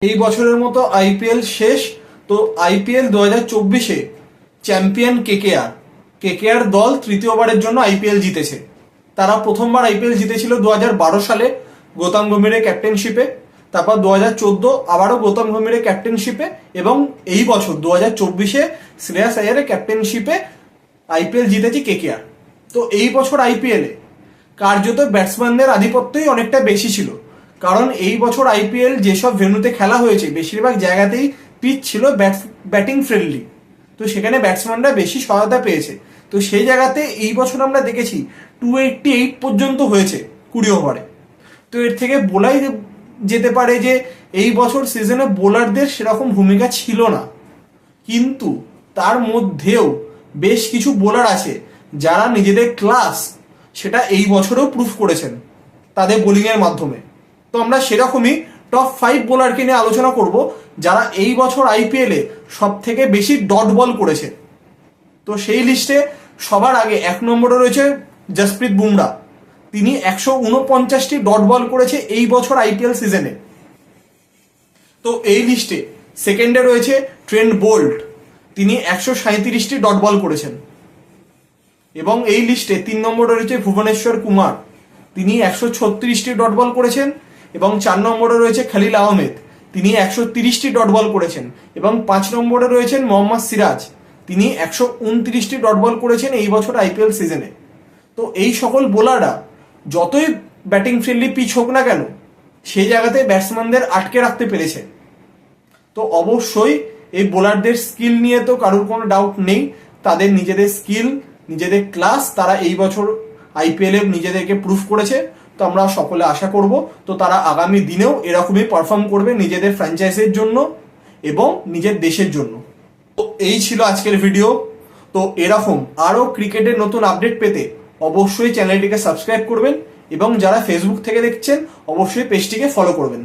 এই বছরের মতো আইপিএল শেষ। তো আইপিএল 2024-এ চ্যাম্পিয়ন কেকেআর দল তৃতীয়বারের জন্য আইপিএল জিতেছে। তারা প্রথমবার আইপিএল জিতেছিল 2012 সালে গৌতম গম্ভীরের ক্যাপ্টেনশিপে, তারপর 2014 আবারও গৌতম গম্ভীরের ক্যাপ্টেনশিপে, এবং এই বছর 2024-এ শ্রেয়াস আইয়ারের ক্যাপ্টেনশিপে আইপিএল জিতেছে কেকেআর। তো এই বছর আইপিএলে কার্যত ব্যাটসম্যানদের আধিপত্যই অনেকটা বেশি ছিল, কারণ এই বছর আইপিএল যেসব ভেন্যুতে খেলা হয়েছে বেশিরভাগ জায়গাতেই পিচ ছিল ব্যাটিং ফ্রেন্ডলি, তো সেখানে ব্যাটসম্যানরা বেশি সহায়তা পেয়েছে। তো সেই জায়গাতে এই বছর আমরা দেখেছি 288 পর্যন্ত হয়েছে 20 ওভারে। তো এর থেকে বলাই যেতে পারে যে এই বছর সিজনে বোলারদের সেরকম ভূমিকা ছিল না, কিন্তু তার মধ্যেও বেশ কিছু বোলার আছে যারা নিজেদের ক্লাস সেটা এই বছরেও প্রুফ করেছেন তাদের বোলিংয়ের মাধ্যমে। তো আমরা সেরকমই টপ 5 বোলারকে নিয়ে আলোচনা করব যারা এই বছর আইপিএলে সব থেকে বেশি ডট বল করেছে। তো সেই লিস্টে সবার আগে 1 নম্বরে রয়েছে জসপ্রীত বুমরা। তিনি 149টি ডট বল করেছে এই বছর আইপিএল সিজনে। তো এই লিস্টে সেকেন্ডে রয়েছে ট্রেন্ট বোল্ট, তিনি 137টি ডট বল করেছেন। এবং এই লিস্টে 3 নম্বরে রয়েছে ভুবনেশ্বর কুমার, তিনি 136টি ডট বল করেছেন। এবং 4 নম্বরে রয়েছে খলিল আহমেদ, তিনি 130টি ডট বল করেছেন। এবং 5 নম্বরে রয়েছেন মোহাম্মদ সিরাজ, তিনি 129টি ডট বল করেছেন এই বছর আইপিএল সিজনে। তো এই সকল বোলাররা যতই ব্যাটিং ফ্রেন্ডলি পিচ হোক না কেন সেই জায়গাতে ব্যাটসম্যানদের আটকে রাখতে পেরেছে। তো অবশ্যই এই বোলারদের স্কিল নিয়ে তো কারোর কোনো ডাউট নেই, তাদের নিজেদের স্কিল নিজেদের ক্লাস তারা এই বছর আইপিএলে নিজেদেরকে প্রুফ করেছে। তো আমরা সকলে আশা করব তো তারা আগামী দিনেও এরকমই পারফর্ম করবে নিজেদের ফ্র্যাঞ্চাইজির জন্য এবং নিজের দেশের জন্য। তো এই ছিল আজকের ভিডিও। তো এরকম আরও ক্রিকেটের নতুন আপডেট পেতে অবশ্যই চ্যানেলটিকে সাবস্ক্রাইব করবেন এবং যারা ফেসবুক থেকে দেখছেন অবশ্যই পেজটিকে ফলো করবেন।